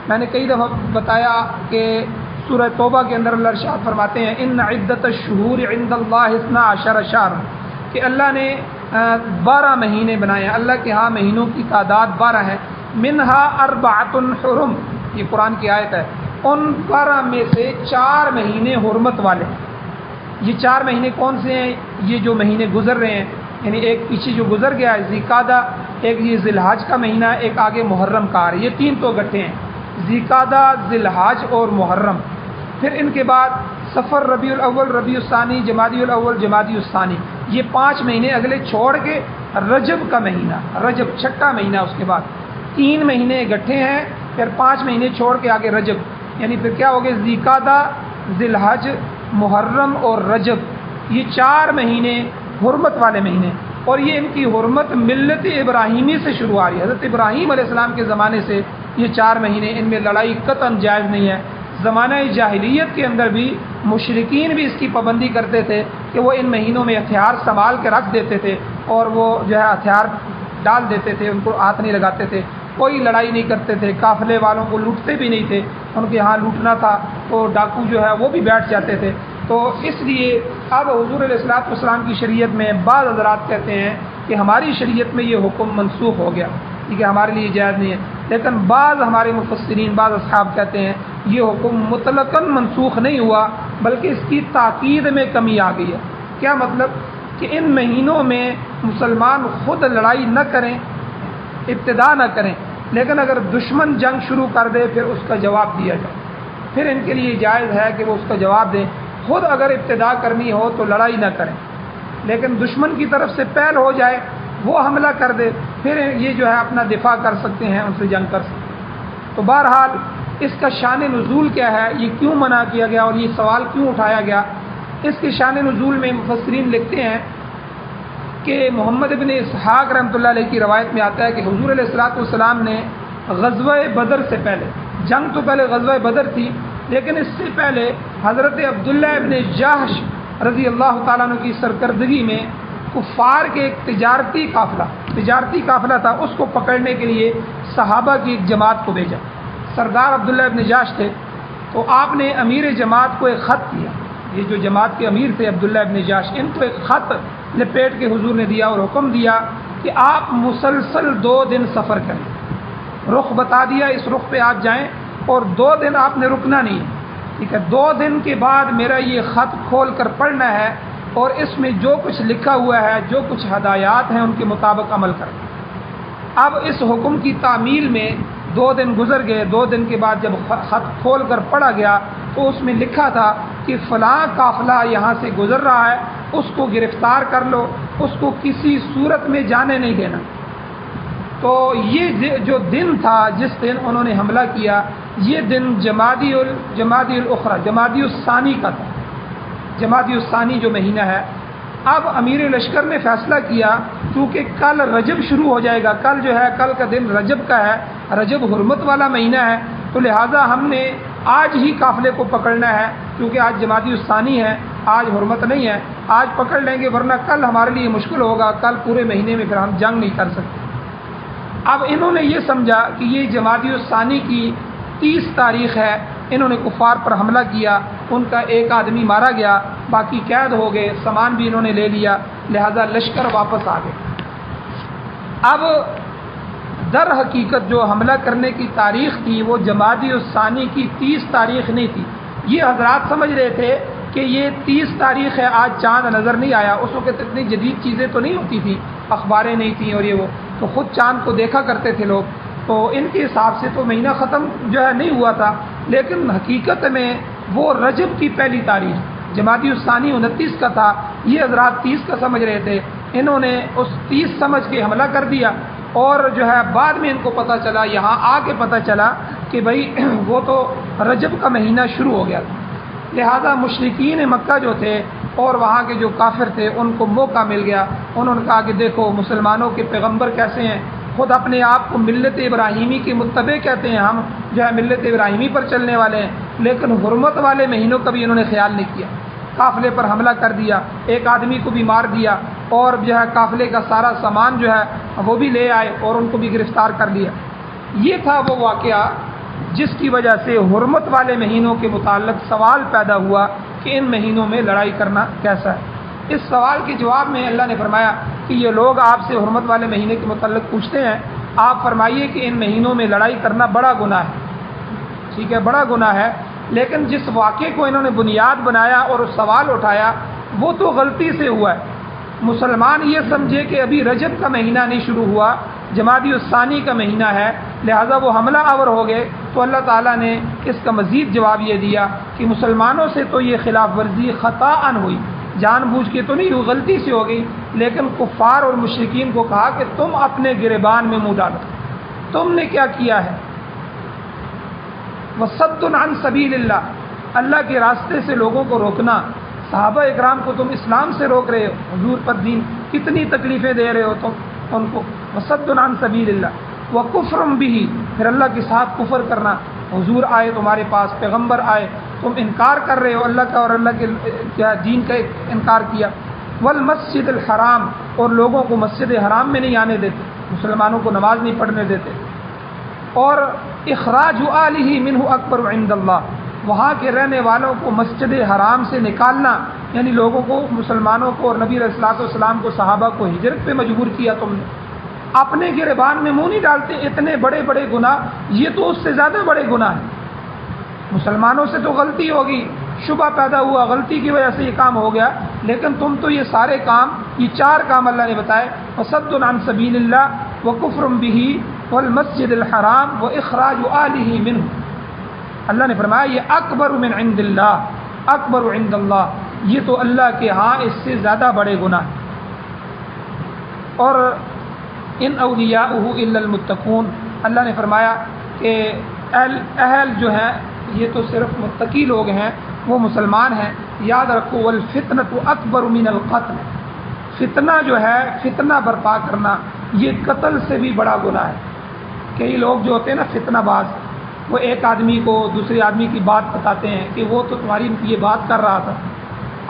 میں نے کئی دفعہ بتایا کہ سورہ توبہ کے اندر اللہ ارشاد فرماتے ہیں ان عدت الشہور عند اللہ 12 شہر، کہ اللہ نے 12 مہینے بنائے ہیں، اللہ کے ہاں مہینوں کی تعداد 12 ہے، منہا 4 حرم، یہ قرآن کی آیت ہے، ان 12 میں سے 4 مہینے حرمت والے ہیں۔ یہ 4 مہینے کون سے ہیں؟ یہ جو مہینے گزر رہے ہیں، یعنی ایک پیچھے جو گزر گیا ہے ذی-قعدہ، ایک یہ ذی الحج کا مہینہ ہے، ایک آگے محرم کا آ رہا ہے، یہ 3 تو گٹھے ہیں، ذی-قعدہ، ذی الحج اور محرم۔ پھر ان کے بعد صفر، ربیع الاول، ربیع الثانی، جمادی الاول، جمادی الثانی، یہ 5 مہینے اگلے چھوڑ کے رجب کا مہینہ، رجب 6واں مہینہ، اس کے بعد 3 مہینے گٹھے ہیں، پھر 5 مہینے چھوڑ کے آگے رجب، یعنی پھر کیا ہوگے ذی-قعدہ، ذی الحج، محرم اور رجب، یہ 4 مہینے حرمت والے مہینے، اور یہ ان کی حرمت ملت ابراہیمی سے شروع آ رہی ہے، حضرت ابراہیم علیہ السلام کے زمانے سے یہ 4 مہینے، ان میں لڑائی قطعاً جائز نہیں ہے۔ زمانہ جاہلیت کے اندر بھی مشرکین بھی اس کی پابندی کرتے تھے کہ وہ ان مہینوں میں ہتھیار سنبھال کے رکھ دیتے تھے، اور وہ جو ہے ہتھیار ڈال دیتے تھے، ان کو ہاتھ نہیں لگاتے تھے، کوئی لڑائی نہیں کرتے تھے، قافلے والوں کو لوٹتے بھی نہیں تھے، ان کے ہاں لوٹنا تھا تو ڈاکو جو ہے وہ بھی بیٹھ جاتے تھے۔ تو اس لیے اب حضور علیہ السلام کی شریعت میں بعض حضرات کہتے ہیں کہ ہماری شریعت میں یہ حکم منسوخ ہو گیا، ٹھیک ہے، ہمارے لیے جائز نہیں ہے، لیکن بعض ہمارے مفسرین، بعض اصحاب کہتے ہیں یہ حکم مطلقاً منسوخ نہیں ہوا، بلکہ اس کی تاکید میں کمی آ گئی ہے۔ کیا مطلب؟ کہ ان مہینوں میں مسلمان خود لڑائی نہ کریں، ابتدا نہ کریں، لیکن اگر دشمن جنگ شروع کر دے پھر اس کا جواب دیا جائے، پھر ان کے لیے جائز ہے کہ وہ اس کا جواب دیں، خود اگر ابتدا کرنی ہو تو لڑائی نہ کریں، لیکن دشمن کی طرف سے پہل ہو جائے، وہ حملہ کر دے، پھر یہ جو ہے اپنا دفاع کر سکتے ہیں، ان سے جنگ کر سکتے ہیں۔ تو بہرحال اس کا شان نزول کیا ہے، یہ کیوں منع کیا گیا اور یہ سوال کیوں اٹھایا گیا؟ اس کے شان نزول میں مفسرین لکھتے ہیں کہ محمد ابن اسحاق رحمۃ اللہ علیہ کی روایت میں آتا ہے کہ حضور علیہ الصلوۃ والسلام نے غزوہ بدر سے پہلے، جنگ تو پہلے غزوہ بدر تھی، لیکن اس سے پہلے حضرت عبداللہ ابن جحش رضی اللہ تعالیٰ عنہ کی سرکردگی میں کفار کے ایک تجارتی قافلہ تھا، اس کو پکڑنے کے لیے صحابہ کی ایک جماعت کو بھیجا۔ سردار عبداللہ ابن جحش تھے، تو آپ نے امیر جماعت کو ایک خط دیا، یہ جو جماعت کے امیر تھے عبداللہ ابن جحش، ان کو ایک خط لپیٹ کے حضور نے دیا اور حکم دیا کہ آپ مسلسل 2 دن سفر کریں، رخ بتا دیا، اس رخ پہ آپ جائیں اور 2 دن آپ نے رکنا نہیں ہے، ٹھیک ہے؟ 2 دن کے بعد میرا یہ خط کھول کر پڑھنا ہے اور اس میں جو کچھ لکھا ہوا ہے، جو کچھ ہدایات ہیں، ان کے مطابق عمل کریں۔ اب اس حکم کی تعمیل میں 2 دن گزر گئے، 2 دن کے بعد جب خط کھول کر پڑھا گیا تو اس میں لکھا تھا کہ فلاں قافلہ یہاں سے گزر رہا ہے، اس کو گرفتار کر لو، اس کو کسی صورت میں جانے نہیں دینا۔ تو یہ جو دن تھا جس دن انہوں نے حملہ کیا، یہ دن جمادی الاخری، جمادی الثانی کا تھا، جمادی الثانی جو مہینہ ہے۔ اب امیر لشکر نے فیصلہ کیا چونکہ کل رجب شروع ہو جائے گا، کل جو ہے، کل کا دن رجب کا ہے، رجب حرمت والا مہینہ ہے، تو لہٰذا ہم نے آج ہی قافلے کو پکڑنا ہے، کیونکہ آج جمادی الثانی ہے، آج حرمت نہیں ہے، آج پکڑ لیں گے ورنہ کل ہمارے لیے مشکل ہوگا، کل پورے مہینے میں پھر ہم جنگ نہیں کر سکتے۔ اب انہوں نے یہ سمجھا کہ یہ جمادی الثانی کی 30 تاریخ ہے، انہوں نے کفار پر حملہ کیا، ان کا ایک آدمی مارا گیا، باقی قید ہو گئے، سامان بھی انہوں نے لے لیا، لہذا لشکر واپس آ گئے۔ اب در حقیقت جو حملہ کرنے کی تاریخ تھی وہ جمادی الثانی کی 30 تاریخ نہیں تھی۔ یہ حضرات سمجھ رہے تھے کہ یہ 30 تاریخ ہے، آج چاند نظر نہیں آیا، اس وقت اتنی جدید چیزیں تو نہیں ہوتی تھیں، اخباریں نہیں تھیں اور یہ وہ، تو خود چاند کو دیکھا کرتے تھے لوگ، تو ان کے حساب سے تو مہینہ ختم جو ہے نہیں ہوا تھا، لیکن حقیقت میں وہ رجب کی پہلی تاریخ، جمادی الثانی 29 کا تھا، یہ حضرات 30 کا سمجھ رہے تھے، انہوں نے اس 30 سمجھ کے حملہ کر دیا، اور جو ہے بعد میں ان کو پتہ چلا، یہاں آ کے پتہ چلا کہ بھائی وہ تو رجب کا مہینہ شروع ہو گیا تھا، لہذا مشرکین مکہ جو تھے اور وہاں کے جو کافر تھے ان کو موقع مل گیا، انہوں نے کہا کہ دیکھو مسلمانوں کے پیغمبر کیسے ہیں، خود اپنے آپ کو ملت ابراہیمی کے متبع کہتے ہیں، ہم جو ہے ملت ابراہیمی پر چلنے والے ہیں، لیکن حرمت والے مہینوں کا بھی انہوں نے خیال نہیں کیا، قافلے پر حملہ کر دیا، ایک آدمی کو بھی مار دیا، اور جو ہے قافلے کا سارا سامان جو ہے وہ بھی لے آئے اور ان کو بھی گرفتار کر لیا۔ یہ تھا وہ واقعہ جس کی وجہ سے حرمت والے مہینوں کے متعلق سوال پیدا ہوا کہ ان مہینوں میں لڑائی کرنا کیسا ہے۔ اس سوال کے جواب میں اللہ نے فرمایا کہ یہ لوگ آپ سے حرمت والے مہینے کے متعلق پوچھتے ہیں، آپ فرمائیے کہ ان مہینوں میں لڑائی کرنا بڑا گناہ ہے، ٹھیک ہے، بڑا گناہ ہے، لیکن جس واقعے کو انہوں نے بنیاد بنایا اور سوال اٹھایا وہ تو غلطی سے ہوا ہے۔ مسلمان یہ سمجھے کہ ابھی رجب کا مہینہ نہیں شروع ہوا، جمادی الثانی کا مہینہ ہے، لہذا وہ حملہ آور ہو گئے، تو اللہ تعالیٰ نے اس کا مزید جواب یہ دیا کہ مسلمانوں سے تو یہ خلاف ورزی خطاً ہوئی، جان بوجھ کے تو نہیں ہوئی، غلطی سے ہو گئی، لیکن کفار اور مشرکین کو کہا کہ تم اپنے گریبان میں منہ ڈالو، تم نے کیا کیا ہے؟ وَصَدٌّ عَن سَبِيلِ اللَّهِ، اللہ کے راستے سے لوگوں کو روکنا، صحابہ اکرام کو تم اسلام سے روک رہے ہو، حضور پر دین کتنی تکلیفیں دے رہے ہو تم ان کو، وَصَدٌّ عَن سَبِيلِ اللَّهِ وَكُفْرٌ بِهِ، پھر اللہ کے ساتھ کفر کرنا، حضور آئے تمہارے پاس، پیغمبر آئے، تم انکار کر رہے ہو اللہ کا اور اللہ کے دین کا انکار کیا، وَالْمَسْجِدِ الْحَرَامِ، اور لوگوں کو مسجد حرام میں نہیں آنے دیتے، مسلمانوں کو نماز نہیں پڑھنے دیتے، اور اخراج آلہ منہ اکبر عند اللہ، وہاں کے رہنے والوں کو مسجد حرام سے نکالنا، یعنی لوگوں کو، مسلمانوں کو اور نبی علیہ الصلوۃ والسلام کو، صحابہ کو ہجرت پہ مجبور کیا تم نے، اپنے گریبان میں منہ نہیں ڈالتے، اتنے بڑے بڑے گناہ، یہ تو اس سے زیادہ بڑے گناہ ہیں، مسلمانوں سے تو غلطی ہوگی، شبہ پیدا ہوا، غلطی کی وجہ سے یہ کام ہو گیا، لیکن تم تو یہ سارے کام، یہ 4 کام اللہ نے بتائے، وَصَدٌّ عَن سَبِيلِ اللَّهِ وَكُفْرٌ بِهِ وَالْمَسْجِدِ الْحَرَامِ وَإِخْرَاجُ آلِهِ مِنْهُ، اللہ نے فرمایا یہ اکبر من عند اللہ، اکبر عند اللہ، یہ تو اللہ کے ہاں اس سے زیادہ بڑے گناہ ہیں۔ اور ان اولیاءہ الا المتقون، اللہ نے فرمایا کہ اہل جو ہیں یہ تو صرف متقی لوگ ہیں، وہ مسلمان ہیں۔ یاد رکھو والفتنۃ اکبر من القتل، فتنہ جو ہے، فتنہ برپا کرنا، یہ قتل سے بھی بڑا گناہ ہے۔ کئی لوگ جو ہوتے ہیں نا فتنہ باز، وہ ایک آدمی کو دوسرے آدمی کی بات بتاتے ہیں کہ وہ تو تمہاری یہ بات کر رہا تھا،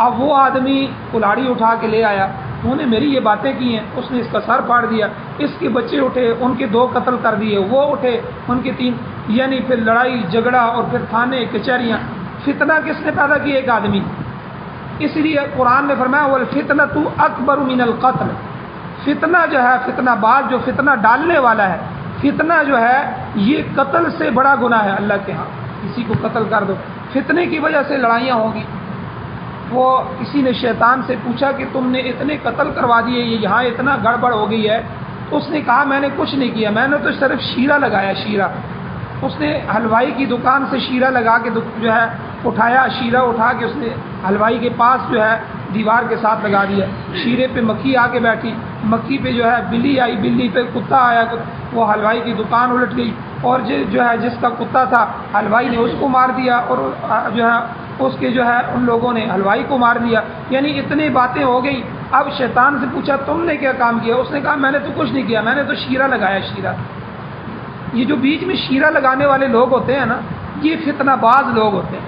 اب وہ آدمی کلاڑی اٹھا کے لے آیا، انہوں نے میری یہ باتیں کی ہیں، اس نے اس کا سر پھاڑ دیا، اس کے بچے اٹھے، ان کے 2 قتل کر دیے، وہ اٹھے، ان کے 3، یعنی پھر لڑائی جھگڑا اور پھر تھانے کچہریاں۔ فتنہ کس نے پیدا کی؟ ایک آدمی۔ اس لیے قرآن نے فرمایا والفتنۃ اکبر من القتل، فتنہ جو ہے، فتنہ باز جو فتنہ ڈالنے والا ہے، فتنہ جو ہے یہ قتل سے بڑا گناہ ہے اللہ کے ہاں۔ کسی کو قتل کر دو، فتنے کی وجہ سے لڑائیاں ہوں گی۔ وہ کسی نے شیطان سے پوچھا کہ تم نے اتنے قتل کروا دیے، یہ یہاں اتنا گڑبڑ ہو گئی ہے، تو اس نے کہا میں نے کچھ نہیں کیا، میں نے تو صرف شیرہ لگایا، شیرہ۔ اس نے حلوائی کی دکان سے شیرہ لگا کے جو ہے اٹھایا، شیرہ اٹھا کے اس نے حلوائی کے پاس جو ہے دیوار کے ساتھ لگا دیا، شیرے پہ مکھی آ کے بیٹھی، مکھی پہ جو ہے بلی آئی، بلی پہ کتا آیا، وہ حلوائی کی دکان الٹ گئی، اور جو ہے جس کا کتا تھا حلوائی نے اس کو مار دیا، اور جو ہے اس کے جو ہے ان لوگوں نے حلوائی کو مار دیا، یعنی اتنی باتیں ہو گئی۔ اب شیطان سے پوچھا تم نے کیا کام کیا؟ اس نے کہا میں نے تو کچھ نہیں کیا، میں نے تو شیرہ لگایا، شیرہ۔ یہ جو بیچ میں شیرہ لگانے والے لوگ ہوتے ہیں نا، یہ فتنہ باز لوگ ہوتے ہیں،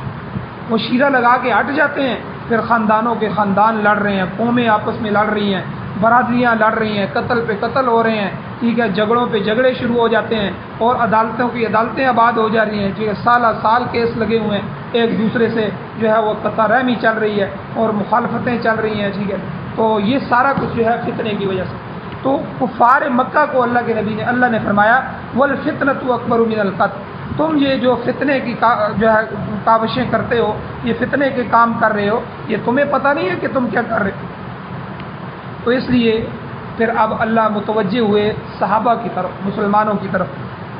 وہ شیرہ لگا کے ہٹ جاتے ہیں، پھر خاندانوں کے خاندان لڑ رہے ہیں، قومیں آپس میں لڑ رہی ہیں، برادریاں لڑ رہی ہیں، قتل پہ قتل ہو رہے ہیں، ٹھیک ہے، جھگڑوں پہ جھگڑے شروع ہو جاتے ہیں، اور عدالتوں کی عدالتیں آباد ہو جا رہی ہیں، ٹھیک ہے، سالہ سال کیس لگے ہوئے ہیں، ایک دوسرے سے جو ہے وہ قطع رحمی چل رہی ہے اور مخالفتیں چل رہی ہیں، ٹھیک ہے۔ تو یہ سارا کچھ جو ہے فتنے کی وجہ سے۔ تو کفار مکہ کو اللہ کے نبی نے، اللہ نے فرمایا والفتنۃ اکبر من القتل، تم یہ جو فتنے کی جو ہے کاوشیں کرتے ہو، یہ فتنے کے کام کر رہے ہو، یہ تمہیں پتہ نہیں ہے کہ تم کیا کر رہے ہو؟ تو اس لیے پھر اب اللہ متوجہ ہوئے صحابہ کی طرف، مسلمانوں کی طرف،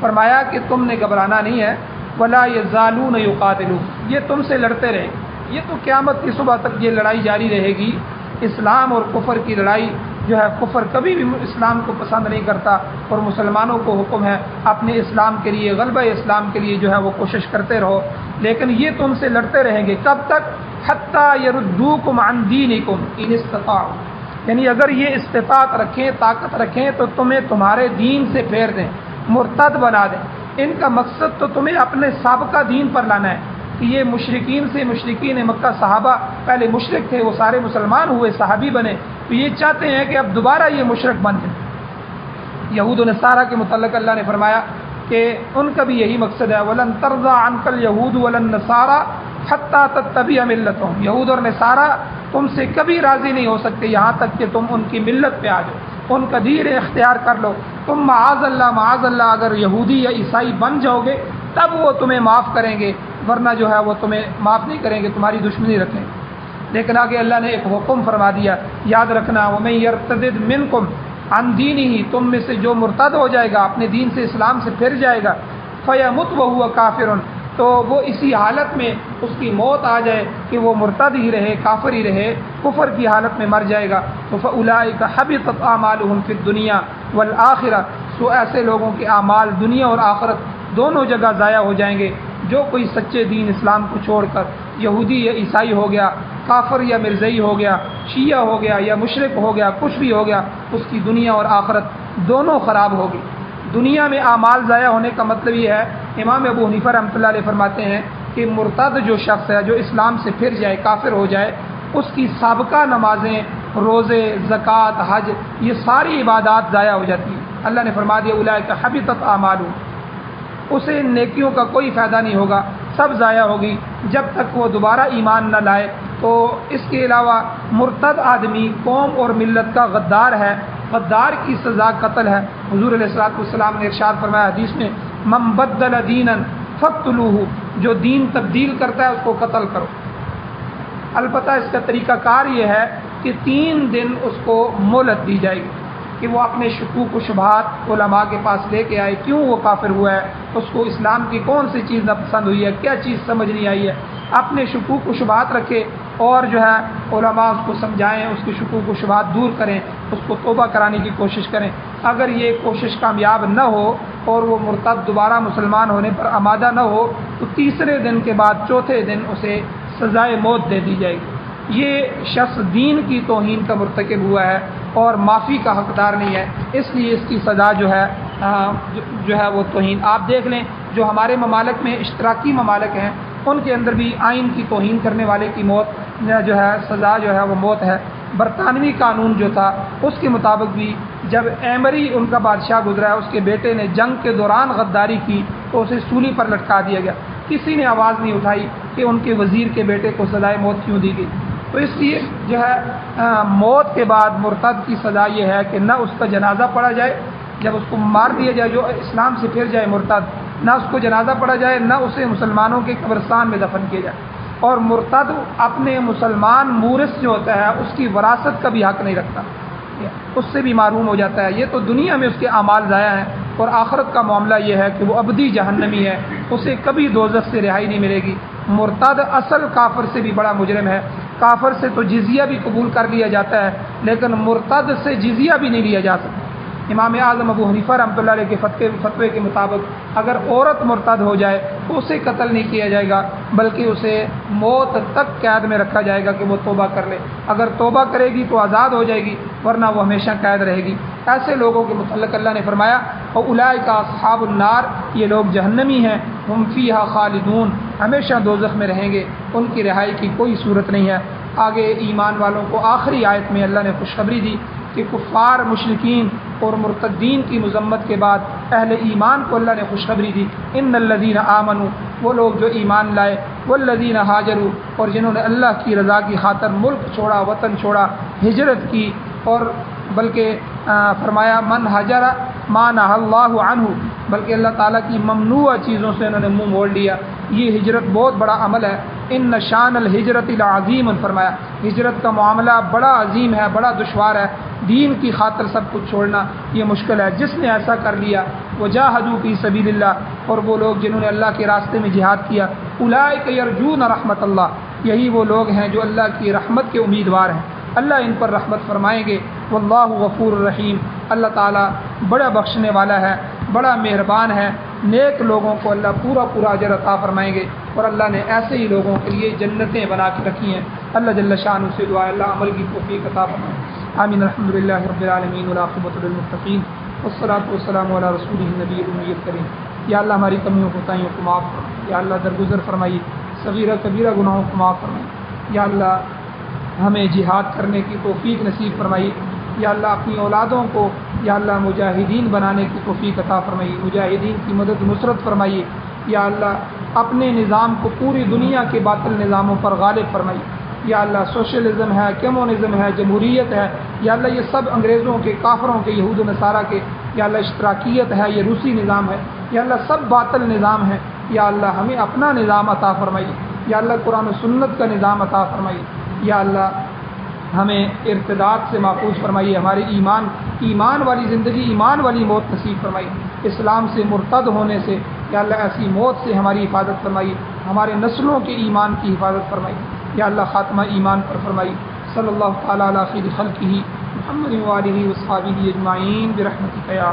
فرمایا کہ تم نے گھبرانا نہیں ہے، ولا یزالون یقاتلون، یہ تم سے لڑتے رہیں، یہ تو قیامت کی صبح تک یہ لڑائی جاری رہے گی۔ اسلام اور کفر کی لڑائی جو ہے، کفر کبھی بھی اسلام کو پسند نہیں کرتا، اور مسلمانوں کو حکم ہے اپنے اسلام کے لیے، غلبہ اسلام کے لیے جو ہے وہ کوشش کرتے رہو، لیکن یہ تم سے لڑتے رہیں گے کب تک؟ حتیٰ یردوکم عن دینکم ان استطاعوا، یعنی اگر یہ استطاعت رکھیں، طاقت رکھیں تو تمہیں تمہارے دین سے پھیر دیں، مرتد بنا دیں۔ ان کا مقصد تو تمہیں اپنے سابقہ دین پر لانا ہے کہ یہ مشرکین سے، مشرکین مکہ صحابہ پہلے مشرک تھے، وہ سارے مسلمان ہوئے، صحابی بنے، تو یہ چاہتے ہیں کہ اب دوبارہ یہ مشرک بن جائیں۔ یہود و نصارہ کے متعلق اللہ نے فرمایا کہ ان کا بھی یہی مقصد ہے، وَلَن تَرْضَىٰ عَنْكَ الْيَهُودُ وَلَا النَّصَارَىٰ حَتَّىٰ تَتَّبِعَ مِلَّتَهُمْ، یہود اور نصارہ تم سے کبھی راضی نہیں ہو سکتے یہاں تک کہ تم ان کی ملت پہ آ جاؤ، ان کا دین اختیار کر لو۔ تم معاذ اللہ اگر یہودی یا عیسائی بن جاؤ گے تب وہ تمہیں معاف کریں گے، ورنہ جو ہے وہ تمہیں معاف نہیں کریں گے، تمہاری دشمنی رکھیں گے۔ لیکن آگے اللہ نے ایک حکم فرما دیا، یاد رکھنا، وَمَن يَرْتَدِدْ مِنْكُمْ عَنْ دِينِهِ، تم میں سے جو مرتد ہو جائے گا، اپنے دین سے، اسلام سے پھر جائے گا، فَيَمُتْ وَهُوَ كَافِرٌ، تو وہ اسی حالت میں اس کی موت آ جائے کہ وہ مرتد ہی رہے، کافر ہی رہے، کفر کی حالت میں مر جائے گا، تو فَأُولَٰئِكَ حَبِطَتْ أَعْمَالُهُمْ فِي الدُّنْيَا وَالْآخِرَةِ، سو ایسے لوگوں کے اعمال دنیا اور آخرت دونوں جگہ ضائع ہو جائیں گے۔ جو کوئی سچے دین اسلام کو چھوڑ کر یہودی یا عیسائی ہو گیا، کافر یا مرزئی ہو گیا، شیعہ ہو گیا یا مشرک ہو گیا، کچھ بھی ہو گیا، اس کی دنیا اور آخرت دونوں خراب ہوگی۔ دنیا میں اعمال ضائع ہونے کا مطلب یہ ہے، امام ابو حنیفہ رحمۃ اللہ علیہ فرماتے ہیں کہ مرتد جو شخص ہے، جو اسلام سے پھر جائے، کافر ہو جائے، اس کی سابقہ نمازیں، روزے، زکوٰۃ، حج، یہ ساری عبادات ضائع ہو جاتی ہیں۔ اللہ نے فرما دیا اولئک حبطت اعمالہم، اسے نیکیوں کا کوئی فائدہ نہیں ہوگا، سب ضائع ہوگی جب تک وہ دوبارہ ایمان نہ لائے۔ تو اس کے علاوہ مرتد آدمی قوم اور ملت کا غدار ہے، غدار کی سزا قتل ہے۔ حضور علیہ الصلوۃ والسلام نے ارشاد فرمایا حدیث میں، من بدل دینا فاقتلوہ، جو دین تبدیل کرتا ہے اس کو قتل کرو۔ البتہ اس کا طریقہ کار یہ ہے کہ 3 دن اس کو مہلت دی جائے گی کہ وہ اپنے شکوک و شبہات علماء کے پاس لے کے آئے، کیوں وہ کافر ہوا ہے، اس کو اسلام کی کون سی چیز ناپسند ہوئی ہے، کیا چیز سمجھ نہیں آئی ہے، اپنے شکوک و شبہات رکھے اور جو ہے علماء اس کو سمجھائیں، اس کے شکوک و شبہات دور کریں، اس کو توبہ کرانے کی کوشش کریں۔ اگر یہ کوشش کامیاب نہ ہو اور وہ مرتد دوبارہ مسلمان ہونے پر آمادہ نہ ہو تو تیسرے دن کے بعد چوتھے دن اسے سزائے موت دے دی جائے گی۔ یہ شخص دین کی توہین کا مرتکب ہوا ہے اور معافی کا حقدار نہیں ہے، اس لیے اس کی سزا جو ہے وہ توہین۔ آپ دیکھ لیں جو ہمارے ممالک میں اشتراکی ممالک ہیں ان کے اندر بھی آئین کی توہین کرنے والے کی موت جو ہے سزا جو ہے وہ موت ہے۔ برطانوی قانون جو تھا اس کے مطابق بھی جب ایمری ان کا بادشاہ گزرا ہے، اس کے بیٹے نے جنگ کے دوران غداری کی تو اسے سولی پر لٹکا دیا گیا، کسی نے آواز نہیں اٹھائی کہ ان کے وزیر کے بیٹے کو سزائے موت کیوں دی گئی۔ تو اس لیے جو ہے موت کے بعد مرتد کی سزا یہ ہے کہ نہ اس کا جنازہ پڑھا جائے، جب اس کو مار دیا جائے جو اسلام سے پھر جائے مرتد، نہ اس کو جنازہ پڑھا جائے، نہ اسے مسلمانوں کے قبرستان میں دفن کیا جائے، اور مرتد اپنے مسلمان مورث جو ہوتا ہے اس کی وراثت کا بھی حق نہیں رکھتا، اس سے بھی محروم ہو جاتا ہے۔ یہ تو دنیا میں اس کے اعمال ضائع ہیں، اور آخرت کا معاملہ یہ ہے کہ وہ ابدی جہنمی ہے، اسے کبھی دوزخ سے رہائی نہیں ملے گی۔ مرتد اصل کافر سے بھی بڑا مجرم ہے۔ کافر سے تو جزیہ بھی قبول کر لیا جاتا ہے لیکن مرتد سے جزیہ بھی نہیں لیا جا سکتا۔ امام اعظم ابو حنیفہ رحمۃ اللہ علیہ کے فتوے کے مطابق اگر عورت مرتد ہو جائے تو اسے قتل نہیں کیا جائے گا بلکہ اسے موت تک قید میں رکھا جائے گا کہ وہ توبہ کر لے۔ اگر توبہ کرے گی تو آزاد ہو جائے گی ورنہ وہ ہمیشہ قید رہے گی۔ ایسے لوگوں کے متعلق اللہ نے فرمایا اولئک اصحاب النار، یہ لوگ جہنمی ہیں، ہم فیہا خالدون، ہمیشہ دوزخ میں رہیں گے، ان کی رہائی کی کوئی صورت نہیں ہے۔ آگے ایمان والوں کو آخری آیت میں اللہ نے خوشخبری دی کہ کفار، مشرکین اور مرتدین کی مذمت کے بعد اہل ایمان کو اللہ نے خوشخبری دی، ان الذین آمنوا، وہ لوگ جو ایمان لائے، والذین ہاجروا، اور جنہوں نے اللہ کی رضا کی خاطر ملک چھوڑا، وطن چھوڑا، ہجرت کی، اور بلکہ فرمایا من ہجر ما نہی اللہ عنہ، بلکہ اللہ تعالیٰ کی ممنوع چیزوں سے انہوں نے منہ موڑ لیا۔ یہ ہجرت بہت بڑا عمل ہے، ان شان الہجرت لعظیم، فرمایا ہجرت کا معاملہ بڑا عظیم ہے، بڑا دشوار ہے، دین کی خاطر سب کچھ چھوڑنا یہ مشکل ہے۔ جس نے ایسا کر لیا وجاہدوا فی سبیل اللہ، اور وہ لوگ جنہوں نے اللہ کے راستے میں جہاد کیا، اولئک یرجون رحمت اللہ، یہی وہ لوگ ہیں جو اللہ کی رحمت کے امیدوار ہیں، اللہ ان پر رحمت فرمائیں گے۔ واللہ غفور الرحیم، اللہ تعالیٰ بڑا بخشنے والا ہے، بڑا مہربان ہے، نیک لوگوں کو اللہ پورا پورا اجر عطا فرمائیں گے، اور اللہ نے ایسے ہی لوگوں کے لیے جنتیں بنا کے رکھی ہیں۔ اللہ جل شانہ سے دعا ہے اللہ عمل کی توفیق عطا فرمائے۔ آمین۔ الحمدللہ رب العالمین والعاقبۃ للمتقین والصلاۃ والسلام علی رسولہ النبی الامی الکریم۔ یا اللہ ہماری کمیوں کوتاہیوں کو معاف فرمائیے، یا اللہ درگزر فرمائیے، صغیرہ کبیرہ گناہوں کو معاف فرمائیے، یا اللہ ہمیں جہاد کرنے کی توفیق نصیب فرمائیے، یا اللہ اپنی اولادوں کو یا اللہ مجاہدین بنانے کی توفیق عطا فرمائیے، مجاہدین کی مدد نصرت فرمائیے، یا اللہ اپنے نظام کو پوری دنیا کے باطل نظاموں پر غالب فرمائیے، یا اللہ سوشلزم ہے، کمیونزم ہے، جمہوریت ہے، یا اللہ یہ سب انگریزوں کے، کافروں کے، یہود و نصارہ کے، یا اللہ اشتراکیت ہے، یہ روسی نظام ہے، یا اللہ سب باطل نظام ہے، یا اللہ ہمیں اپنا نظام عطا فرمائیے، یا اللہ قرآن و سنت کا نظام عطا فرمائیے، یا اللہ ہمیں ارتداد سے محفوظ فرمائیے، ہمارے ایمان والی زندگی، ایمان والی موت نصیب فرمائیے، اسلام سے مرتد ہونے سے یا اللہ ایسی موت سے ہماری حفاظت فرمائیے، ہمارے نسلوں کے ایمان کی حفاظت فرمائیے، یا اللہ خاتمہ ایمان پر فرمائیے۔ صلی اللہ تعالیٰ علی خیر خلقہ محمد و آلہ و صحبہ اجمعین برحمتک یا